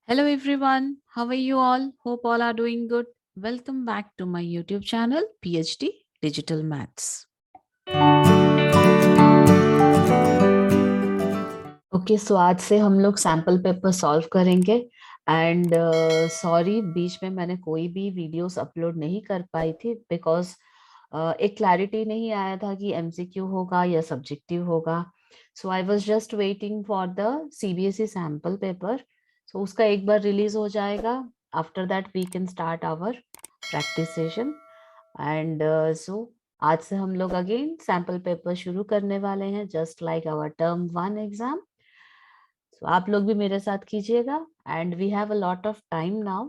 Hello everyone, how are you all? Hope all are doing good. Welcome back to my YouTube channel PhD Digital Maths. Okay so आज से हम लोग sample paper solve करेंगे and sorry बीच में मैंने कोई भी वीडियोस अपलोड नहीं कर पाई थी बिकॉज एक क्लैरिटी नहीं आया था कि एमसीक्यू होगा या सब्जेक्टिव होगा. So I was just waiting for the CBSE sample paper. सो उसका एक बार रिलीज हो जाएगा. After that we can start our practice session and so आज से हम लोग अगेन सैम्पल पेपर शुरू करने वाले हैं just like our term 1 exam. तो आप लोग भी मेरे साथ कीजिएगा and we have a lot of time now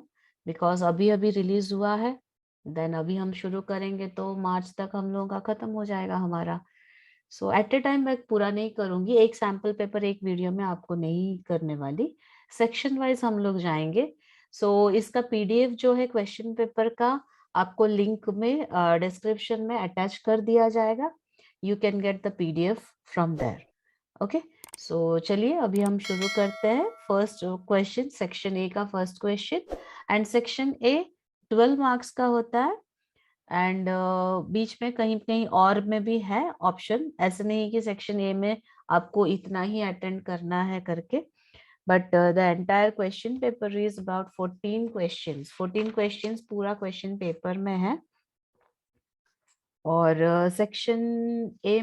because अभी अभी रिलीज हुआ है. देन अभी हम शुरू करेंगे तो मार्च तक हम लोगों का खत्म हो जाएगा हमारा. सो एट ए टाइम मैं पूरा नहीं करूंगी. एक सैम्पल पेपर एक वीडियो में आपको नहीं करने वाली. सेक्शन वाइज हम लोग जाएंगे. सो इसका पीडीएफ जो है क्वेश्चन पेपर का आपको लिंक में डिस्क्रिप्शन में अटैच कर दिया जाएगा. You can get the PDF from there. Okay so चलिए अभी हम शुरू करते हैं. फर्स्ट क्वेश्चन सेक्शन ए का first question and section A 12 marks का होता है एंड बीच में कहीं कहीं और में भी है ऑप्शन. ऐसे नहीं कि सेक्शन ए में आपको इतना ही अटेंड करना है करके. But the entire question paper is about 14 questions. 14 questions पूरा क्वेश्चन पेपर में है और सेक्शन ए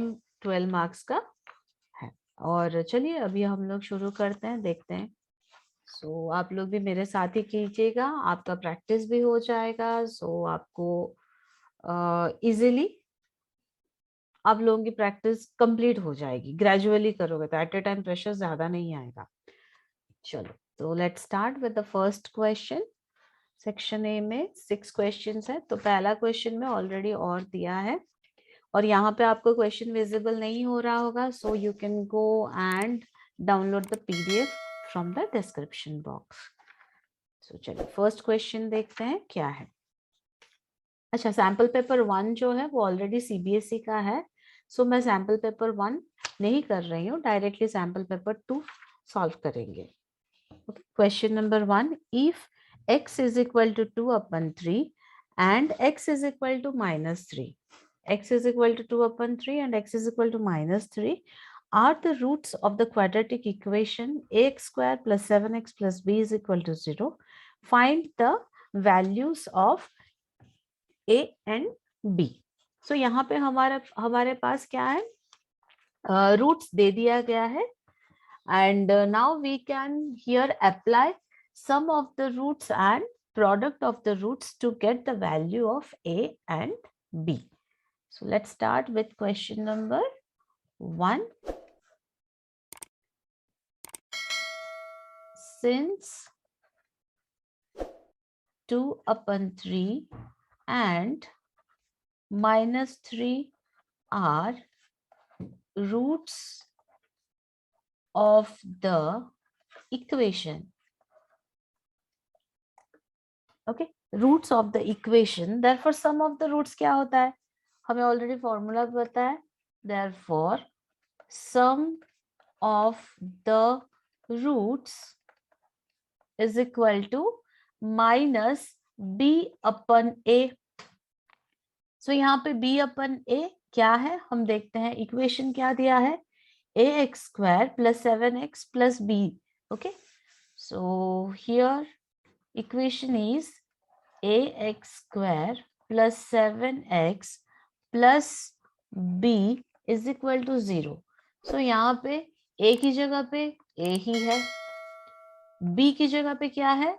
12 मार्क्स का है. और चलिए अभी हम लोग शुरू करते हैं, देखते हैं. सो आप लोग भी मेरे साथ ही कीजिएगा, आपका प्रैक्टिस भी हो जाएगा. सो आपको इजीली आप लोगों की प्रैक्टिस कंप्लीट हो जाएगी. ग्रेजुअली करोगे तो एट ए टाइम प्रेशर ज्यादा नहीं आएगा. चलो तो let's start with the first question. Section A में 6 क्वेश्चंस है. तो पहला क्वेश्चन में ऑलरेडी और दिया है और यहाँ पे आपको क्वेश्चन विजिबल नहीं हो रहा होगा. So you can go and download the PDF from the description box. So चलिए फर्स्ट क्वेश्चन देखते हैं क्या है. अच्छा सैम्पल पेपर 1 जो है वो ऑलरेडी सीबीएसई का है. सो मैं सैम्पल पेपर 1 नहीं कर रही हूँ, डायरेक्टली सैम्पल पेपर 2 सॉल्व करेंगे. Question number 1. If x is equal to 2 upon 3 and x is equal to minus 3, x is equal to 2 upon 3 and x is equal to minus 3 are the roots of the quadratic equation ax square plus 7x plus b is equal to 0. Find the values of a and b. So यहाँ पे हमारे पास क्या है, roots दे दिया गया है and now we can here apply sum of the roots and product of the roots to get the value of a and b. So let's start with question number 1. Since 2 upon 3 and minus 3 are roots of the equation. Okay, roots of the equation, therefore sum of the roots क्या होता है, हमें already formula पता है. therefore sum of the roots is equal to minus b upon a. सो यहाँ पे b upon a क्या है हम देखते हैं. इक्वेशन क्या दिया है, ax square plus 7x plus b. okay, so here equation is ax square plus 7x plus b is equal to 0. so यहाँ पे a की जगह पे a ही है, b की जगह पे क्या है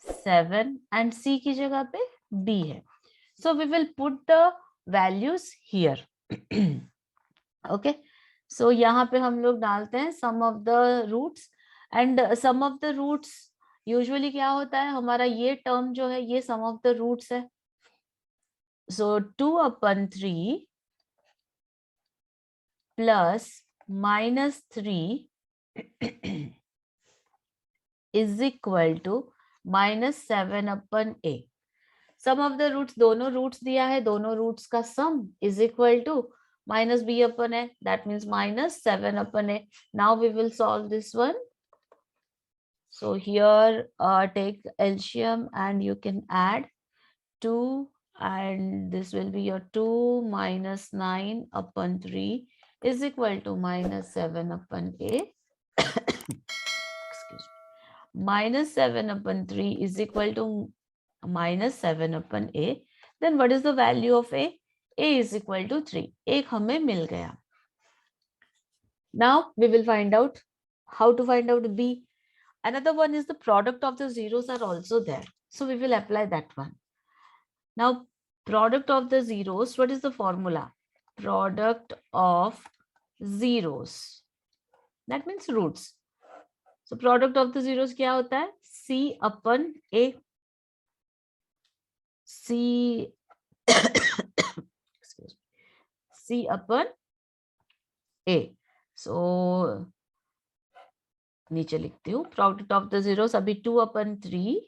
7 and c की जगह पे b है. so we will put the values here. okay, so यहाँ पे हम लोग डालते हैं sum of the roots and sum of the roots usually क्या होता है, हमारा ये टर्म जो है ये सम ऑफ द रूट्स है. So 2 upon 3 plus minus 3 is equal to minus 7 upon a. Sum of the roots, दोनों रूट्स दिया है, दोनों रूट्स का sum is equal to minus b upon a, that means minus 7 upon a. Now we will solve this one. So here take LCM and you can add 2, and this will be your 2 minus 9 upon 3 is equal to minus 7 upon A. Excuse me. Minus 7 upon 3 is equal to minus 7 upon A. Then what is the value of A? A is equal to 3. एक हमें मिल गया. Now we will find out how to find out B. Another one is the product of the zeros are also there. So we will apply that one. Now product of the zeros, what is the formula? Product of zeros. That means roots. So product of the zeros क्या होता है? C upon A. C excuse me. C upon A. So नीचे लिखती हूँ product of the zeros अभी 2/3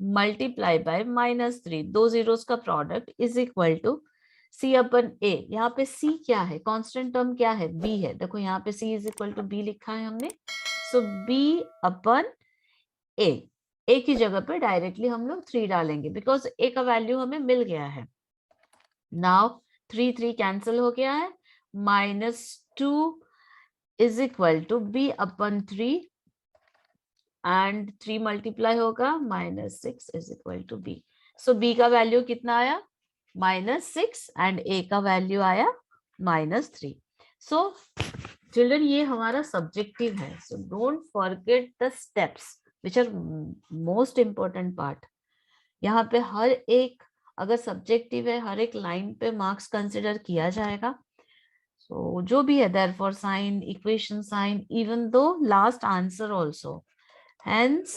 multiply by -3 दो zeros का product is equal to C/A. यहाँ पे C क्या है? कांस्टेंट टर्म क्या है? B है. देखो यहाँ पे C is equal to B लिखा है हमने. सो B/A. A की जगह पे डायरेक्टली हम लोग 3 डालेंगे बिकॉज A का वैल्यू हमें मिल गया है. नाउ 3 कैंसिल हो गया है. -2 is equal to B/3 and 3 multiply होगा -6 is equal to B. So B का वैल्यू कितना आया? -6 and A का वैल्यू आया -3. So children ये हमारा सब्जेक्टिव है. So don't forget the steps which are most important part. यहाँ पे हर एक अगर सब्जेक्टिव है हर एक लाइन पे मार्क्स कंसिडर किया जाएगा. So जो भी है therefore sign, equation sign, even though last answer also. Hence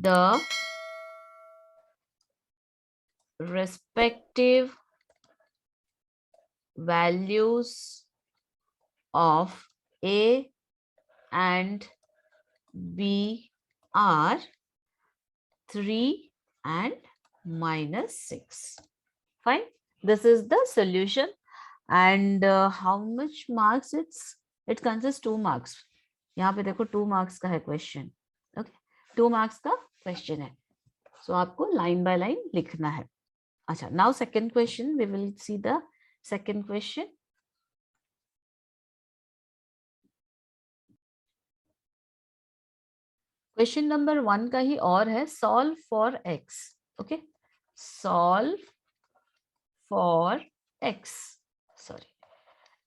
the respective values of A and B are 3 and -6. Fine. This is the solution. And how much marks it consists 2 marks. यहाँ पे देखो 2 marks का है question. Okay, 2 marks का question है. So आपको line by line लिखना है. अच्छा, now second question, we will see the second question. Question number 1 का ही और है, solve for x. Okay, solve for x. Sorry,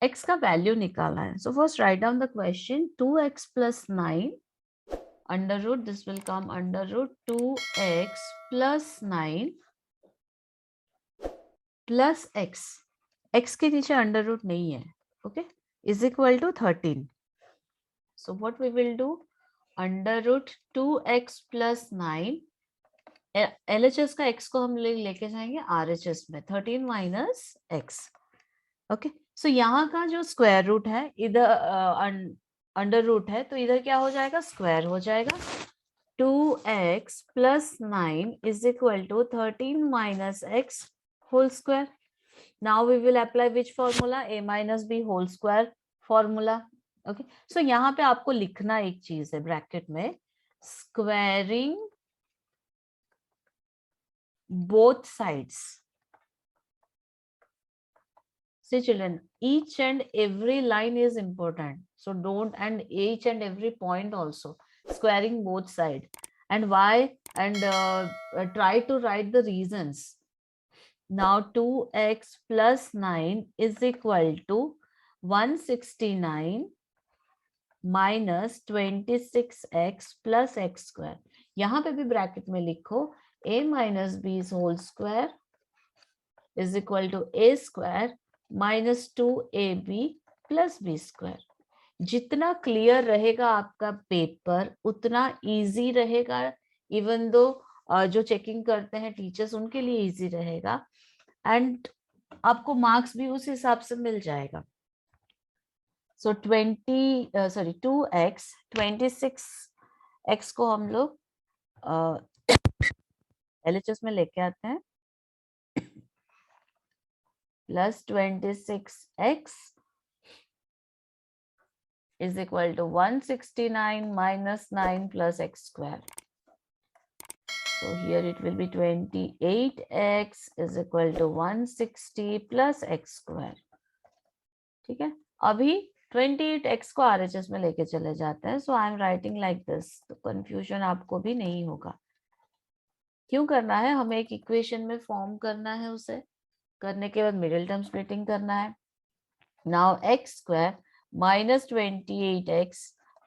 x का वैल्यू निकालना है. So first write down the question. 2x plus 9 under root, this will come under root 2x plus 9 plus x. x के नीचे under root नहीं है. Okay, is equal to 13. So what we will do? Under root 2x plus 9. LHS का x को हम लेके जाएंगे RHS में. 13 minus x. Okay, so यहाँ का जो स्क्वायर रूट है इधर अंडर रूट है तो इधर क्या हो जाएगा? स्क्वायर हो जाएगा. 2x plus 9 is equal to 13 minus x whole square. Now we will apply which formula? A minus B whole square formula. Okay, so यहाँ पे आपको लिखना एक चीज है ब्रैकेट में, squaring both sides. See children, each and every line is important. So don't, and each and every point also. Squaring both sides. And why? And try to write the reasons. Now 2x plus 9 is equal to 169 minus 26x plus x square. यहाँ पे भी bracket में लिखो a minus b whole square is equal to a square minus 2ab plus b square. जितना clear रहेगा आपका paper उतना easy रहेगा. इवन दो जो चेकिंग करते हैं टीचर्स उनके लिए इजी रहेगा एंड आपको मार्क्स भी उस हिसाब से मिल जाएगा. सो 2x 26x को हम लोग LHS में लेके आते हैं plus 26x is equal to 169 minus 9 plus x square. So here it will be 28x is equal to 160 plus x square. ठीक है, अभी 28x को RHS में लेके चले जाते हैं. So I am writing like this. तो कंफ्यूजन आपको भी नहीं होगा. क्यों करना है, हमें एक इक्वेशन में फॉर्म करना है, उसे करने के बाद मिडिल टर्म स्प्लिटिंग करना है. Now x square minus 28x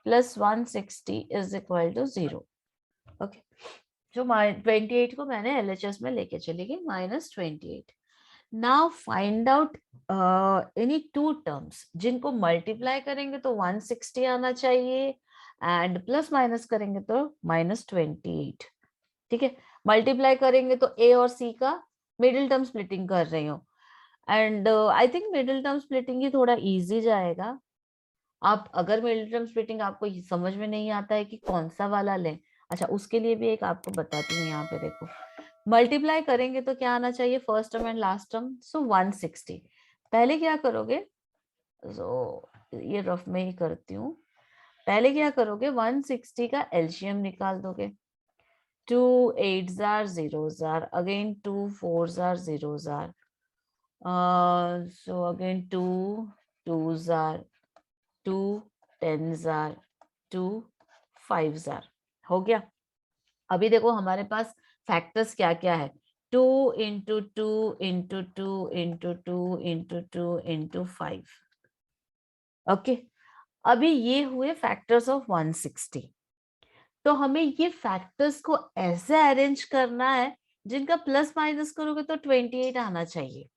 plus 160 is equal to 0. Okay, जो 28 को मैंने LHS में लेके चली गई -28. Now find out any two terms जिनको मल्टीप्लाई करेंगे तो 160 आना चाहिए एंड प्लस माइनस करेंगे तो -28. ठीक है, मल्टीप्लाई करेंगे तो A और C का मिडिल टर्म स्प्लिटिंग कर रही हूँ and I think middle term splitting ही थोड़ा इजी जाएगा. आप अगर मिडिल टर्म स्प्लिटिंग आपको समझ में नहीं आता है कि कौन सा वाला लें, अच्छा उसके लिए भी एक आपको बताती हूँ. यहाँ पे देखो, मल्टीप्लाई करेंगे तो क्या आना चाहिए, first term and last term. So 160. पहले क्या करोगे, सो ये रफ में ही करती हूँ. पहले क्या करोगे, 160 का एलसीएम निकाल दोगे. 2 8s are 0s are, again 2 4s are 0s are, so again 2 2s are, 2 10s are, 2 5s are. हो गया. अभी देखो हमारे पास फैक्टर्स क्या क्या है, 2 into 2 into 2 into 2 into 2 into 5. Okay, अभी ये हुए फैक्टर्स ऑफ 160. तो हमें ये फैक्टर्स को ऐसे अरेंज करना है जिनका प्लस माइनस करोगे तो 28 आना चाहिए.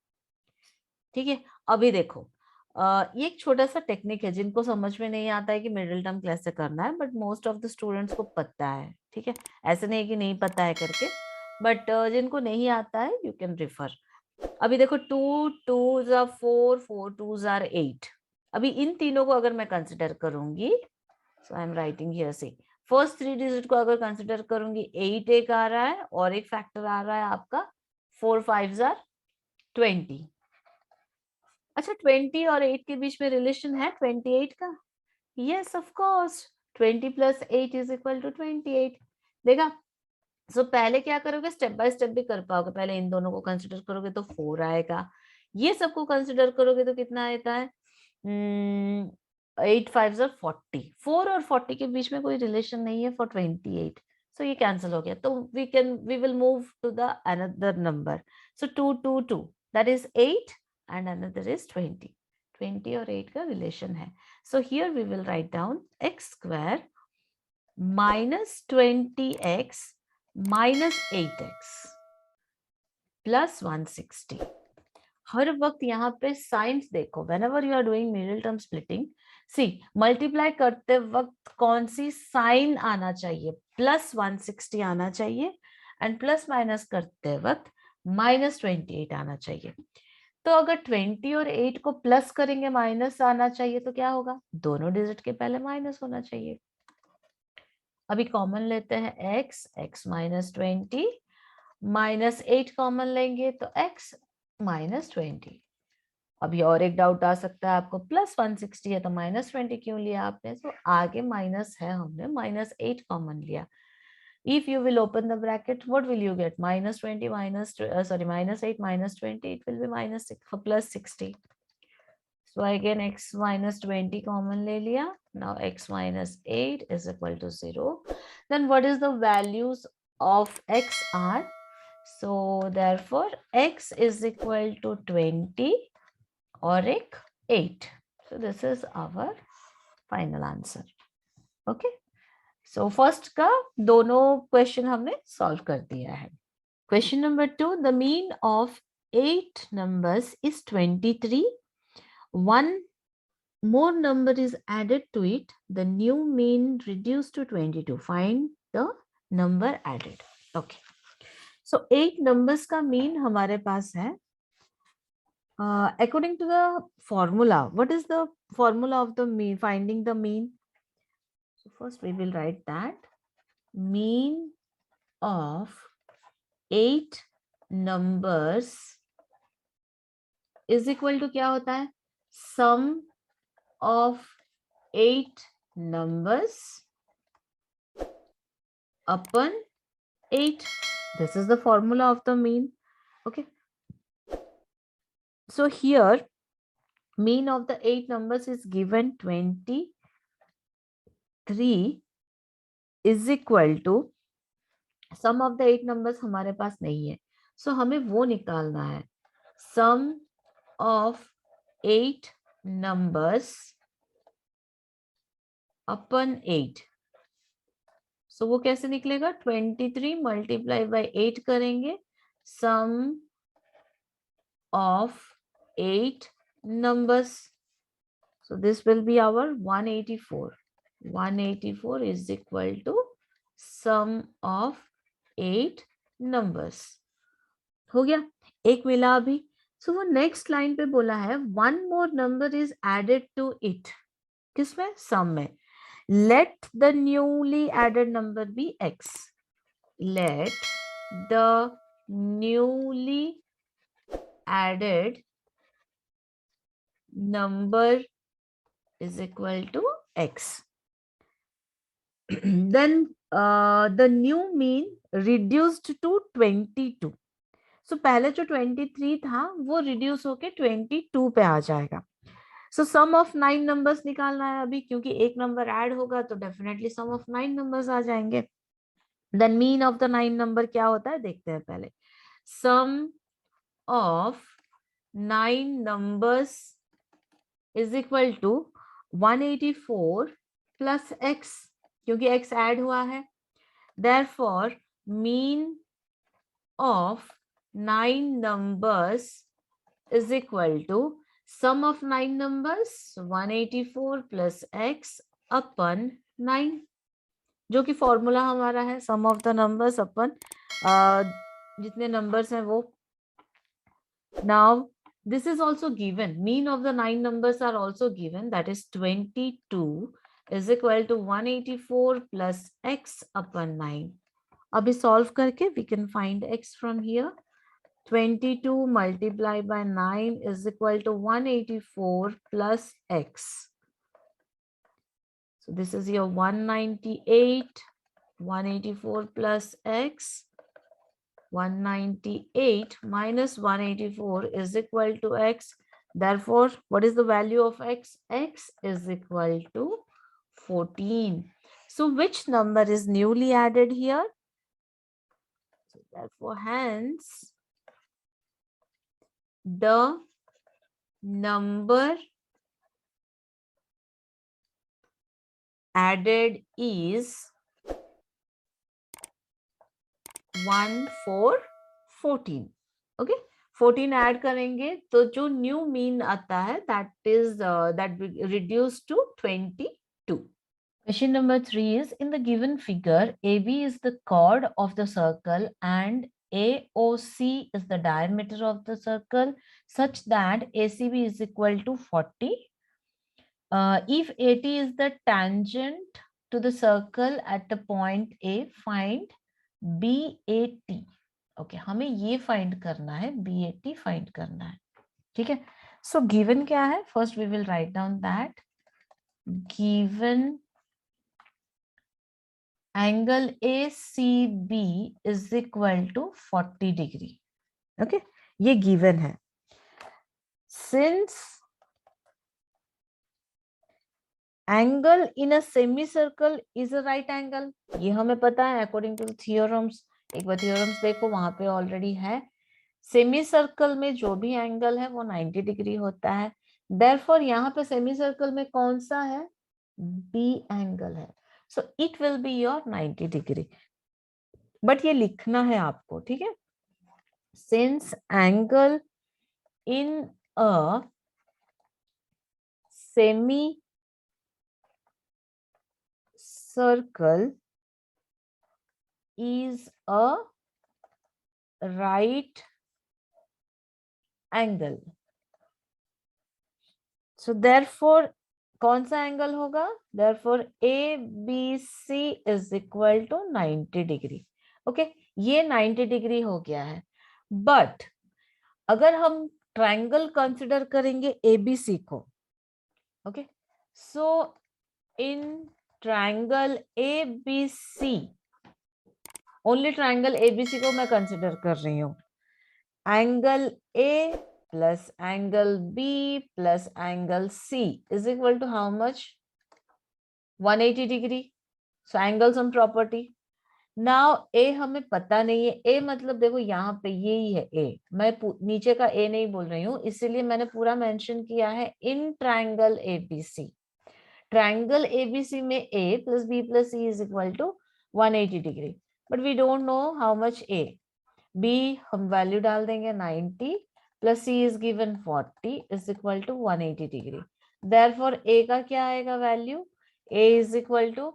ठीक है, अभी देखो ये एक छोटा सा टेक्निक है, जिनको समझ में नहीं आता है कि मिडिल टर्म कैसे करना है, but most of the students को पता है. ठीक है, ऐसे नहीं कि नहीं पता है करके, बट जिनको नहीं आता है यू कैन रिफर. अभी देखो 2 2s are 4 4 2s are 8. अभी इन तीनों को अगर मैं कंसिडर करूंगी, सो आई एम राइटिंग हियर, से फर्स्ट 3 डिजिट को अगर कंसिडर करूंगी, 8 एक आ रहा है और एक फैक्टर आ रहा है आपका 4 5s are 20. अच्छा, 20 और 8 के बीच में रिलेशन है 28 का. Yes of course, 20 plus 8 is equal to 28. देखा. सो पहले क्या करोगे, स्टेप बाय स्टेप भी कर पाओगे. पहले इन दोनों को कंसिडर करोगे तो 4 आएगा. ये सबको कंसिडर करोगे तो कितना आता है, 8 5s are 40. 4 और 40 के बीच में कोई रिलेशन नहीं है फॉर 28. सो ये कैंसिल हो गया. तो we will move to the another number. So 2 2 2 that is 8 and another is 20. 20 और 8 का रिलेशन है. So here we will write down x square minus 20x minus 8x plus 160. हर वक्त यहाँ पे साइंस देखो, whenever you are doing middle term splitting, see multiply करते वक्त कौन सी साइन आना चाहिए, प्लस 160 आना चाहिए एंड प्लस माइनस करते वक्त -28 आना चाहिए. तो अगर 20 और 8 को प्लस करेंगे माइनस आना चाहिए, तो क्या होगा, दोनों डिजिट के पहले माइनस होना चाहिए. अभी कॉमन लेते हैं x, x minus 20, minus 8 common लेंगे तो x माइनस 20. अभी और एक डाउट आ सकता है आपको, प्लस 160 है तो -20 क्यों लिया आपने. तो आगे माइनस है, हमने -8 कॉमन लिया. If you will open the bracket, what will you get? -20 -8 -20, it will be plus 60. So again x minus 20 common ले लिया. Now x minus 8 is equal to 0. Then what is the values of x are? So therefore x is equal to 20 और एक 8. So this is our final answer. Okay. So first का दोनों question हमने solve कर दिया है. Question number 2, the mean of 8 numbers is 23. One more number is added to it. The new mean reduced to 22. Find the number added. Okay. So 8 numbers का mean हमारे पास है. According to the formula, what is the formula of the mean, finding the mean? So first we will write that mean of 8 numbers is equal to क्या होता है, sum of 8 numbers upon 8. This is the formula of the mean. Okay. So here mean of the 8 numbers is given 23 is equal to sum of the 8 numbers हमारे पास नहीं है, so हमें वो निकालना है sum of 8 numbers upon 8. so वो कैसे निकलेगा? 23 मल्टीप्लाई बाय 8 करेंगे, sum of 8 numbers. So this will be our 184. 184 is equal to sum of 8 numbers. हो गया, एक मिला अभी. So वो next line पे बोला है one more number is added to it. किसमें? sum में. Let the newly added number be x. Let the newly added number is equal to x. Then the new mean reduced to 22. So पहले जो 23 था वो reduce होके 22 पे आ जाएगा. So sum of 9 numbers निकालना है अभी, क्योंकि एक नंबर ऐड होगा तो definitely sum of 9 numbers आ जाएंगे. Then mean of the 9 number क्या होता है देखते हैं पहले. Sum of 9 numbers is equal to 184 plus x, क्योंकि x ऐड हुआ है. Therefore mean of 9 numbers is equal to sum of 9 numbers 184 plus x upon 9, जो कि फॉर्मूला हमारा है sum of the numbers अपन जितने numbers हैं वो. Now this is also given, mean of the 9 numbers are also given, that is 22 is equal to 184 plus x upon 9. अभी solve करके we can find x from here. 22 multiplied by 9 is equal to 184 plus x. So this is your 198, 184 plus x. 198 minus 184 is equal to x. Therefore, what is the value of x? X is equal to 14. So which number is newly added here? So therefore, hence, the number added is 1 for 14. Okay, 14 add करेंगे तो जो new mean आता है that is that we reduce to 22. Question number 3 is, in the given figure, AB is the chord of the circle and AOC is the diameter of the circle such that ACB is equal to 40. If AT is the tangent to the circle at the point A, find BAT. Okay, हमें ये find करना है, BAT find करना है. ठीक है, so given क्या है? First we will write down that given angle ACB is equal to 40 degree. Okay, ये given है. Since angle in a semicircle is a right angle, ये हमें पता है according to the theorems. एक बार theorems देखो, वहां पे already है. सेमीसर्कल में जो भी एंगल है वो 90 डिग्री होता है. Therefore यहाँ पे सेमीसर्कल में कौन सा है? बी एंगल है. So it will be your 90 degree. But ये लिखना है आपको, ठीक है? Since angle in a semicircle is a right angle. So therefore कौन सा एंगल होगा? Therefore ABC is equal to 90 degree. Okay, ये 90 डिग्री हो गया है. But अगर हम ट्रायंगल कंसिडर करेंगे ABC को, okay, so in triangle ABC, only triangle ABC को मैं कंसिडर कर रही हूँ, angle A plus angle B plus angle C is equal to how much? 180 degree. So angles on property. Now A हमें पता नहीं है. ए मतलब देखो यहाँ पे यही है ए, मैं नीचे का ए नहीं बोल रही हूँ, इसीलिए मैंने पूरा मेंशन किया है in triangle ABC. Triangle ABC में A plus B plus C is equal to 180 degree, but we don't know how much A. B हम वैल्यू डाल देंगे 90 plus C is given 40 is equal to 180 degree. Therefore A का क्या आएगा value? A is equal to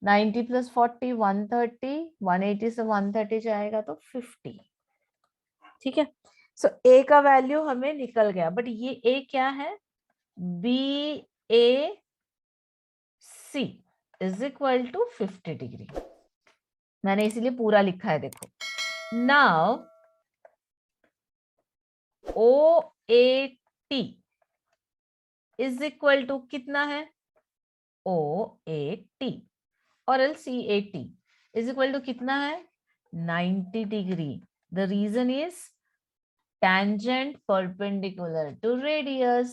90 plus 40 130, 180 से 130 जाएगा तो 50. ठीक है. सो ए का वैल्यू हमें निकल गया, बट ये ए क्या है? B A C is equal to 50 degree. मैंने इसीलिए पूरा लिखा है देखो. Now O A T is equal to कितना है? ओ ए टी और L C A T is equal to कितना है? 90 degree. The reason is tangent perpendicular to radius.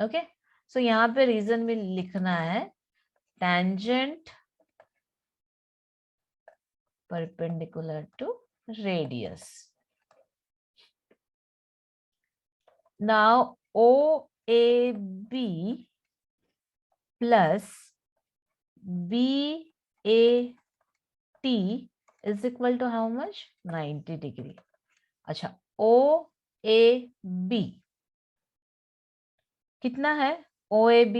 Okay, so यहाँ पे रीजन में लिखना है tangent perpendicular to radius. Now OAB plus BAT is equal to how much? 90 degree. अच्छा, OAB कितना है? OAB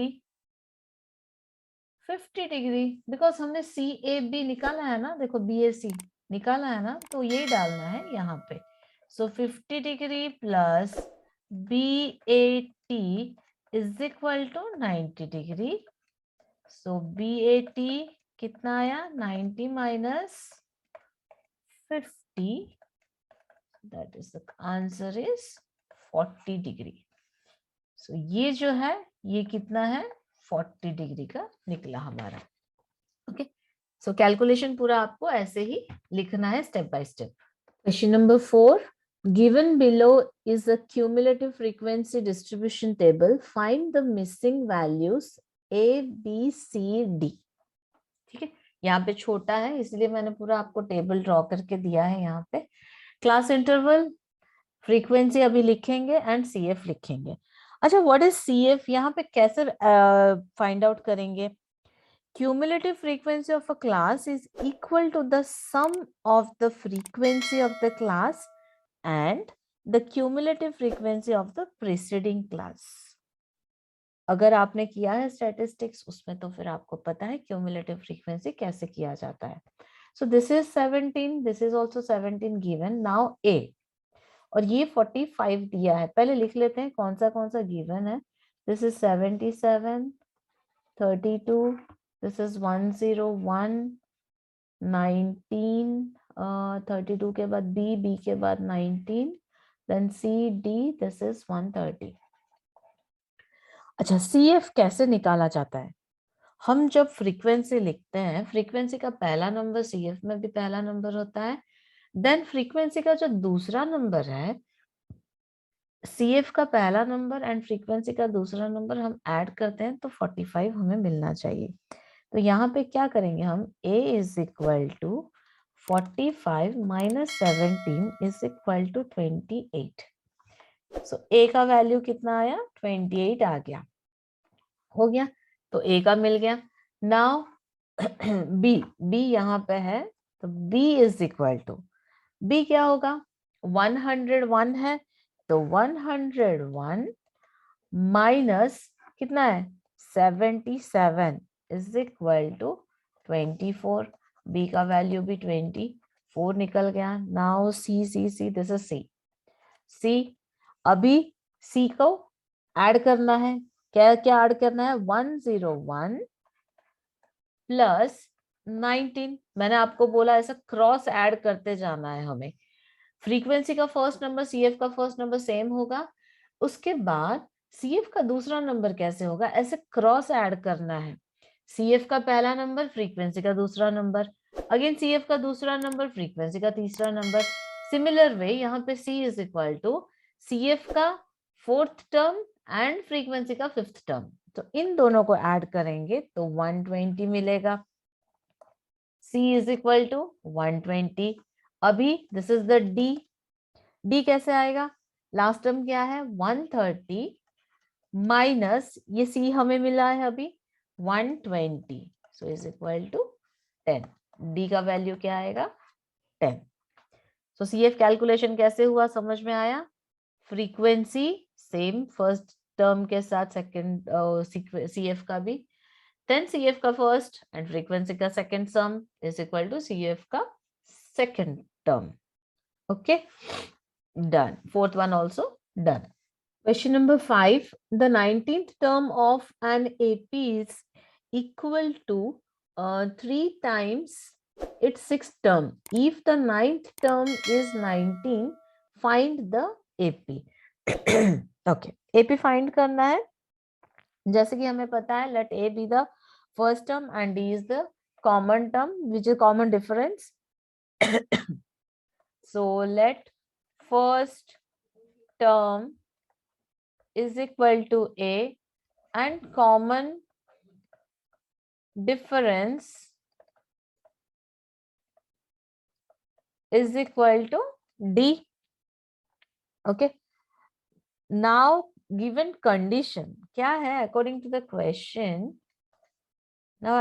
50 डिग्री, बिकॉज हमने CAB निकाला है ना, देखो BAC निकाला है ना, तो ये डालना है यहाँ पे. So 50 degree plus BAT is equal to 90 degree. So BAT कितना आया? 90 minus 50, that is the answer is 40 degree. So ये जो है ये कितना है? 40 डिग्री का निकला हमारा. ओके, सो कैलकुलेशन पूरा आपको ऐसे ही लिखना है step by step. Question number 4, given below is a cumulative frequency distribution table, find the missing values A B C D. ठीक है, यहाँ पे छोटा है इसलिए मैंने पूरा आपको टेबल ड्रॉ करके दिया है. यहाँ पे क्लास इंटरवल, फ्रीक्वेंसी अभी लिखेंगे एंड CF लिखेंगे. अच्छा, व्हाट इज CF? यहाँ पे कैसे फाइंड आउट करेंगे? Cumulative frequency of a class is equal to the sum of the frequency of the class and the cumulative frequency of the preceding class. अगर आपने किया है स्टैटिस्टिक्स उसमें तो फिर आपको पता है क्यूमुलेटिव फ्रीक्वेंसी कैसे किया जाता है. सो this is 17, this is also 17 given. Now A और ये 45 दिया है. पहले लिख लेते हैं कौन सा गिवन है. दिस इज 77, 32, this is 101, 19, 32 के बाद B के बाद 19, then C D, this is 130. अच्छा, CF कैसे निकाला जाता है? हम जब फ्रीक्वेंसी लिखते हैं, फ्रीक्वेंसी का पहला नंबर CF में भी पहला नंबर होता है, देन फ्रीक्वेंसी का जो दूसरा नंबर है, CF का पहला नंबर एंड फ्रीक्वेंसी का दूसरा नंबर हम ऐड करते हैं तो 45 हमें मिलना चाहिए. तो यहाँ पे क्या करेंगे हम? A is equal to 45 minus 17 is equal to 28. So A का वैल्यू कितना आया? 28 आ गया. हो गया, तो A का मिल गया. नाउ B यहाँ पे है तो B is equal to, B क्या होगा? 101 है तो 101 माइनस कितना है? 77 इज इक्वल टू 24. B का वैल्यू भी 24 निकल गया. Now C this is C. अभी C को ऐड करना है. क्या क्या ऐड करना है? 101 प्लस 19. मैंने आपको बोला ऐसा क्रॉस ऐड करते जाना है हमें. फ्रीक्वेंसी का फर्स्ट नंबर CF का फर्स्ट नंबर सेम होगा, उसके बाद CF का दूसरा नंबर कैसे होगा? ऐसे क्रॉस ऐड करना है. CF का पहला नंबर, फ्रीक्वेंसी का दूसरा नंबर, अगेन CF का दूसरा नंबर, फ्रीक्वेंसी का तीसरा नंबर। सिमिलर वे यहाँ पे C is equal to CF का फोर्थ टर्म एंड फ्रीक्वेंसी का फिफ्थ टर्म। तो इन दोनों को ऐड करेंगे तो 120 मिलेगा। C is equal to 120। अभी दिस इज द D कैसे आएगा? लास्ट टर्म क्या है? 130 माइनस ये C हमें मिला है अभी 120, so is equal to 10। D का वैल्यू क्या आएगा? 10। सो CF कैलकुलेशन कैसे हुआ, समझ में आया? फ्रीक्वेंसी सेम फर्स्ट टर्म के साथ, सेकंड CF का भी, देन CF का फर्स्ट एंड फ्रीक्वेंसी का second sum is equal to CF का second term. Okay, done. Fourth one also done. Question number 5. The 19th term of an AP is equal to 3 times its 6th term. If the 9th term is 19, find the AP. Okay, AP find करना है। जैसे कि हमें पता है, let A be the first term and D is the common term, which is common difference. So let first term is equal to A and common difference is equal to D. Okay, now given condition क्या है according to the question? Now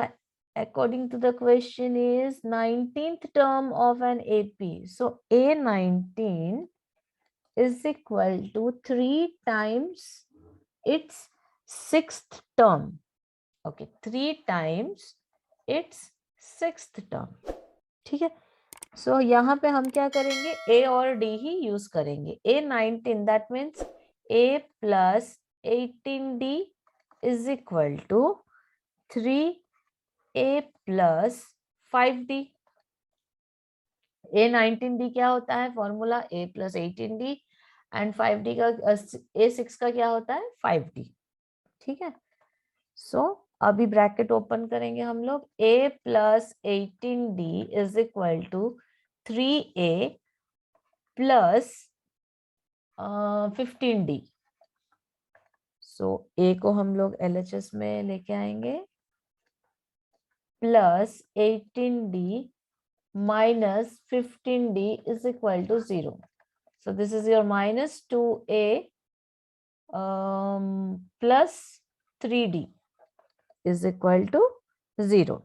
according to the question is 19th term of an AP, so A19 is equal to 3 times its 6th term. Okay, 3 times its 6th term. ठीक है, सो यहाँ पे हम क्या करेंगे? A और D ही use करेंगे। A19 that means A plus 18D is equal to 3A plus 5D। A19D क्या होता है? Formula A plus 18D and 5D का A6 का क्या होता है? 5D। ठीक है, सो अभी ब्रैकेट ओपन करेंगे हम लोग। A plus 18D is equal to 3A plus 15D। So A को हम लोग LHS में लेके आएंगे, plus 18D minus 15D is equal to 0। So this is your minus 2A plus 3D is equal to 0।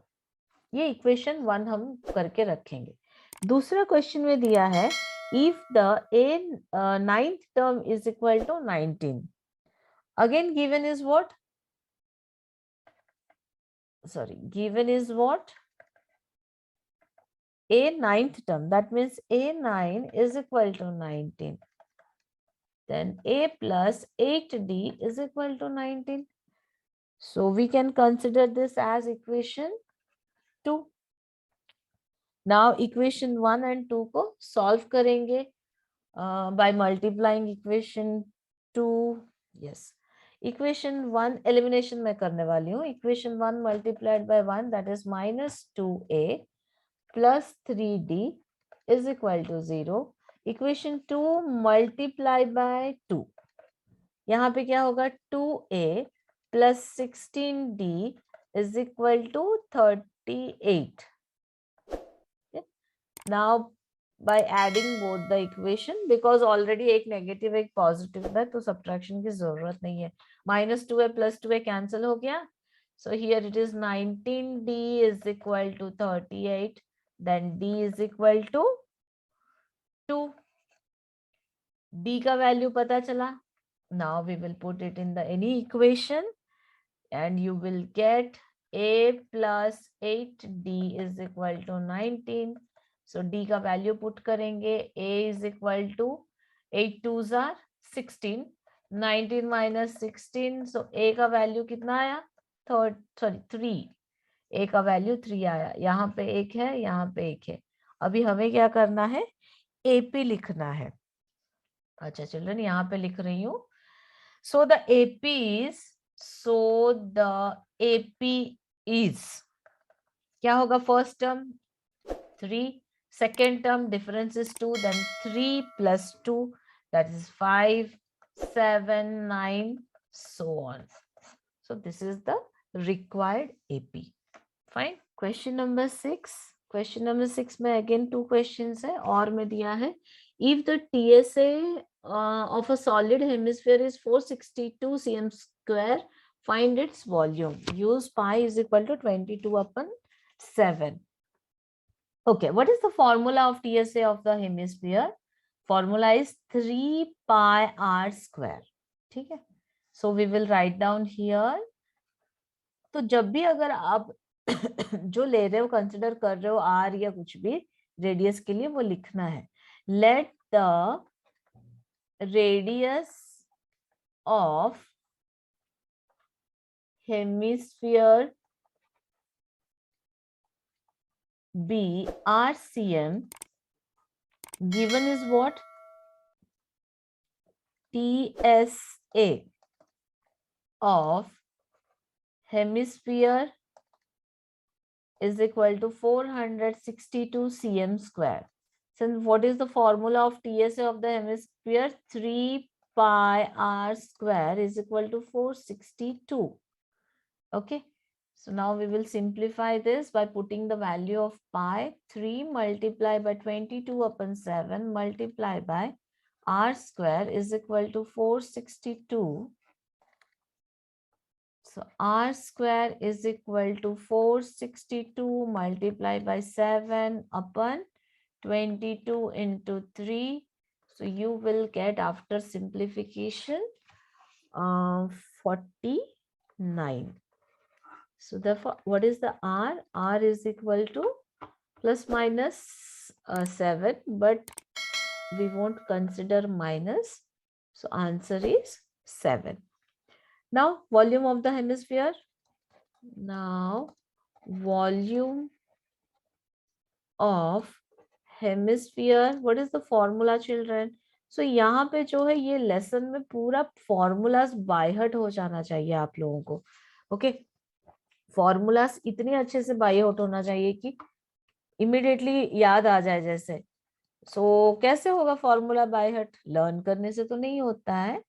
ये इक्वेशन 1 हम करके रखेंगे। दूसरा क्वेश्चन में दिया है if the ninth term is equal to 19, again given is what? Sorry, given is what? A ninth term, that means A9 is equal to 19, then A plus 8D is equal to 19. So we can consider this as equation 2. Now equation 1 and 2 को solve करेंगे by multiplying equation 2. Yes, equation 1 elimination में करने वाली हूँ। equation 1 multiplied by 1 that is minus 2A plus 3D is equal to 0. equation 2 multiply by 2, यहाँ पे क्या होगा? 2A plus 16D is equal to 38. Now by adding both the equation, because already एक negative एक पॉजिटिव है तो subtraction की जरूरत नहीं है। Minus 2A plus 2A cancel हो गया, so here it is 19D is equal to 38, then D is equal to 2. D का वैल्यू पता चला। Now we will put it in the any equation and you will get A plus 8D is equal to 19. So D का value put करेंगे। A is equal to 8 2s are 16, 19 minus 16, so A का value कितना आया? 3। A का value 3 आया। यहाँ पे एक है, यहाँ पे एक है। अभी हमें क्या करना है? AP लिखना है। अच्छा चिल्ड्रन, यहाँ पे लिख रही हूँ। So the AP इज, क्या होगा first term 3, second term difference is 2, then 3 plus 2, that is 5, 7, 9, so on. So this is the required AP. Fine. Question number 6. Question number 6 में again 2 questions है और में दिया है if the TSA of a solid hemisphere is 462 cm square, find its volume. Use pi is equal to 22/7. Okay, what is the formula of TSA of the hemisphere? Formula is 3 pi r square. ठीक है, so we will write down here. तो जब भी अगर आप जो ले रहे हो कंसिडर कर रहे हो आर या कुछ भी रेडियस के लिए, वो लिखना है let the radius of hemisphere be RCM, given is what? TSA of hemisphere is equal to 462 cm square. So what is the formula of TSA of the hemisphere? 3 pi r square is equal to 462. Okay, so now we will simplify this by putting the value of pi. 3 multiplied by 22/7 multiplied by r square is equal to 462. So r square is equal to 462 multiplied by 7/22 into 3. So you will get after simplification 49. So therefore, what is the r? R is equal to plus minus 7, but we won't consider minus. So answer is 7. Now volume of the hemisphere. Now volume of hemisphere. What is the formula, children? So यहाँ पे जो है ये lesson में पूरा formulas by heart हो जाना चाहिए आप लोगों को. ओके, फॉर्मूलाज इतने अच्छे से बाय हार्ट होना चाहिए कि इमिडिएटली याद आ जाए जैसे. सो कैसे होगा फॉर्मूला बाय हार्ट? लर्न करने से तो नहीं होता है,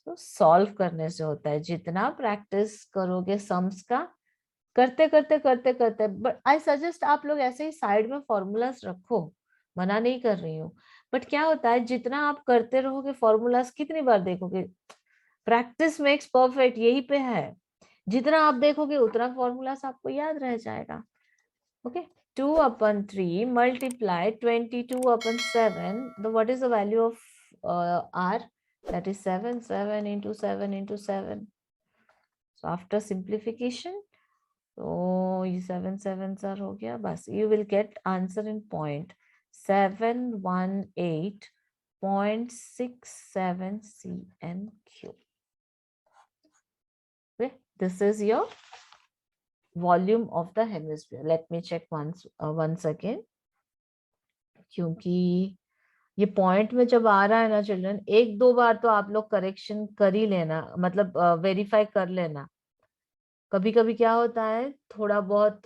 तो सॉल्व करने से होता है. जितना प्रैक्टिस करोगे सम्स का, करते करते करते करते. बट आई सजेस्ट आप लोग ऐसे ही साइड में फॉर्मूलाज रखो, मना नहीं कर रही हूँ. बट क्या होता है, जितना आप करते रहोगे फॉर्मूलाज कितनी बार देखोगे? प्रैक्टिस मेक्स परफेक्ट, यही पे है. जितना आप देखोगे उतना फॉर्मूलाज आपको याद रह जाएगा. Okay, 2/3 multiply 22/7. What is the value of r? That is 7. 7 into 7 into 7. So after simplification, तो ये 7 7s हो गया बस. You will get answer in point 718.67 cm3. Okay, this is your volume of the hemisphere. Let me check once again. क्योंकि ये point में जब आ रहा है ना चिल्ड्रन, 1-2 बार तो आप लोग करेक्शन कर ही लेना, मतलब वेरीफाई कर लेना. कभी कभी क्या होता है, थोड़ा बहुत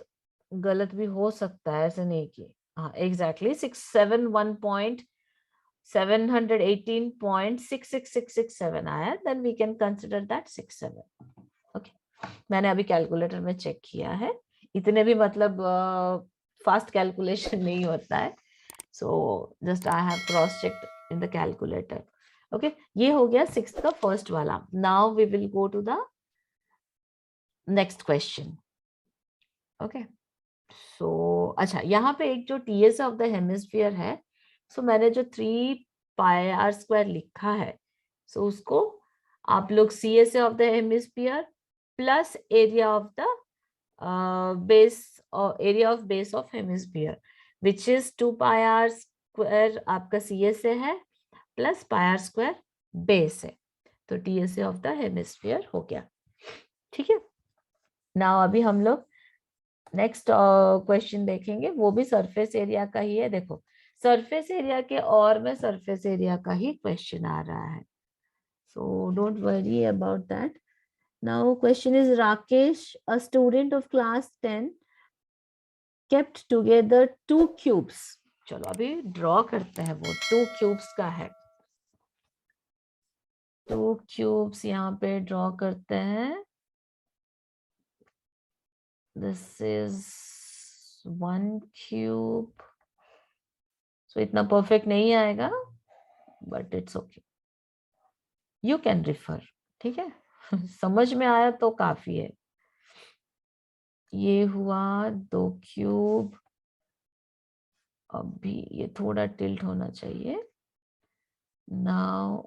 गलत भी हो सकता है, ऐसे नहीं कि हाँ एग्जैक्टली 718.666667 आया, then we can consider that 67. Okay, मैंने अभी कैलकुलेटर में चेक किया है, इतने भी मतलब फास्ट कैलकुलेशन नहीं होता है. So just I have cross checked in the calculator. Okay, ये हो गया 6th का फर्स्ट वाला. Now we will go to the next question. Okay, so अच्छा, यहाँ पे एक जो TS ऑफ द हेमिस्फीयर है, सो मैंने जो 3 पाई r स्क्वायर लिखा है, सो उसको आप लोग CSA of the hemisphere plus area of the base, area of base of hemisphere which is 2 pi r square आपका CSA है, plus pi r square base है, तो TSA ऑफ द हेमिस्फीयर हो गया. ठीक है, नाउ अभी हम लोग नेक्स्ट क्वेश्चन देखेंगे, वो भी सरफेस एरिया का ही है. देखो, सरफेस एरिया के और में सरफेस एरिया का ही क्वेश्चन आ रहा है, so don't worry about that. Now question is Rakesh, a student of class 10, kept together two cubes. चलो अभी ड्रॉ करते हैं, वो टू क्यूब्स का है, टू क्यूब्स यहाँ पे ड्रॉ करते हैं. This is one cube. So इतना परफेक्ट नहीं आएगा, but it's okay, you can refer. ठीक है. समझ में आया तो काफी है. ये हुआ दो क्यूब. अभी ये थोड़ा टिल्ट होना चाहिए. नाउ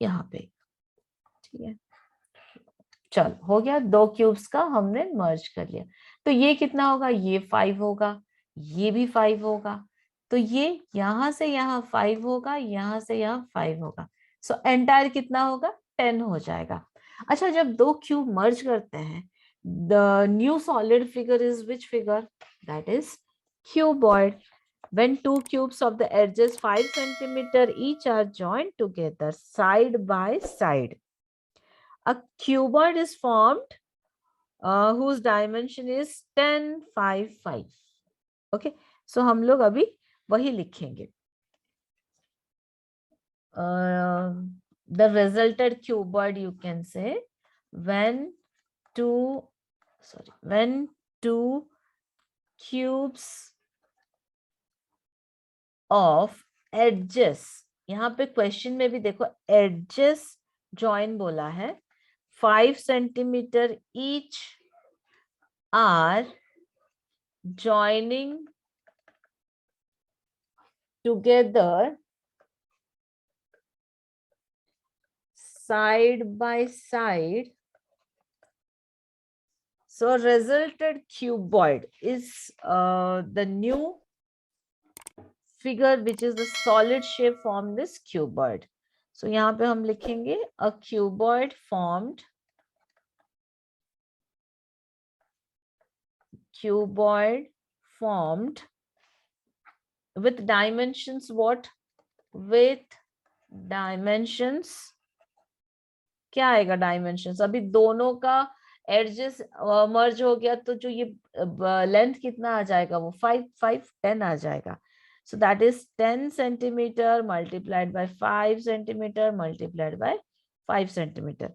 यहाँ पे. ठीक है. चल हो गया, दो क्यूब्स का हमने मर्ज कर लिया. तो ये कितना होगा, ये 5 होगा, ये भी 5 होगा. तो ये यहां से यहाँ 5 होगा, यहां से यहाँ 5 होगा. सो एंटायर कितना होगा, 10 हो जाएगा. अच्छा, जब दो क्यूब मर्ज करते हैं, the new solid figure is which figure, that is cuboid. When two cubes of the edges 5 centimeter each are joined together side by side, a cuboid is formed whose dimension is 10, 5, 5. Okay, so हम लोग अभी वही लिखेंगे. The resulted cuboid, you can say, when two cubes of edges, यहाँ पे question में भी देखो edges join बोला है, 5 centimeter each are joining together side by side. So resulted cuboid is the new figure which is the solid shape form this cuboid. So यहाँ पे हम लिखेंगे a cuboid formed with dimensions what, with dimensions, क्या आएगा dimensions, अभी दोनों का edges मर्ज हो गया तो जो ये लेंथ कितना आ जाएगा, वो 5 5 10 आ जाएगा. So that is 10 centimeter multiplied by 5 centimeter multiplied by 5 centimeter.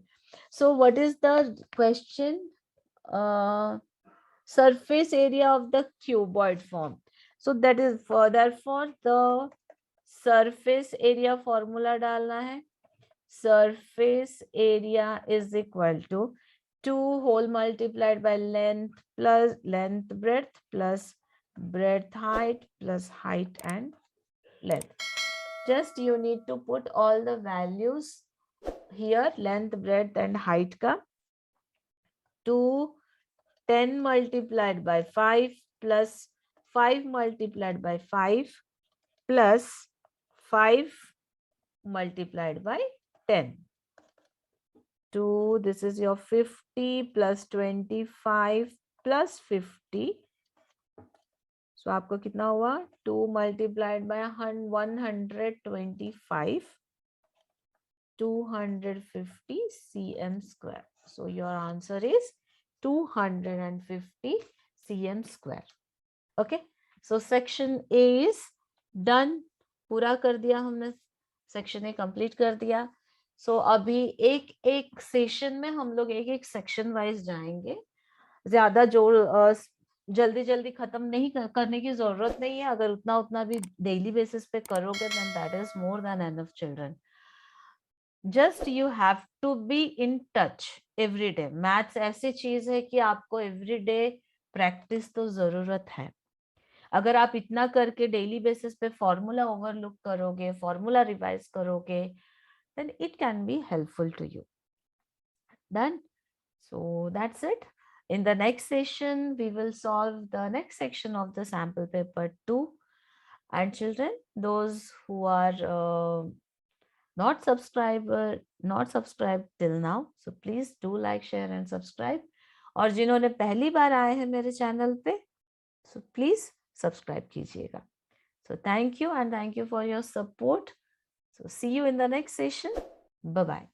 So what is the question? Surface area of the cuboid form. So that is therefore the surface area formula डालना है. Surface area is equal to 2 whole multiplied by length plus length breadth plus breadth height plus height and length. Just you need to put all the values here, length, breadth and height ka. 2 10 multiplied by 5 plus 5 multiplied by 5 plus 5 multiplied by 10. 2, this is your 50 plus 25 plus 50. So आपको कितना हुआ, 2 multiplied by 125, 250 cm square. So your answer is 250 cm square. Okay, so section A is done. पूरा कर दिया हमने, section A complete कर दिया. सो अभी एक एक सेशन में हम लोग एक एक सेक्शन वाइज जाएंगे. ज्यादा जोड़ जल्दी जल्दी खत्म नहीं करने की जरूरत नहीं है. अगर उतना उतना भी डेली बेसिस पे करोगे then that is more than enough children. Just you have to be in touch every day. Maths ऐसी चीज है कि आपको every day प्रैक्टिस तो जरूरत है. अगर आप इतना करके डेली बेसिस पे फॉर्मूला ओवरलुक करोगे, फॉर्मूला रिवाइज करोगे, then it can be helpful to you. Done? So that's it. In the next session, we will solve the next section of the sample paper 2. And children, those who are not subscribed till now, so please do like, share and subscribe. और जिन्होंने पहली बार आए हैं मेरे channel पे, so please subscribe कीजिएगा. So thank you and thank you for your support. So see you in the next session. Bye bye.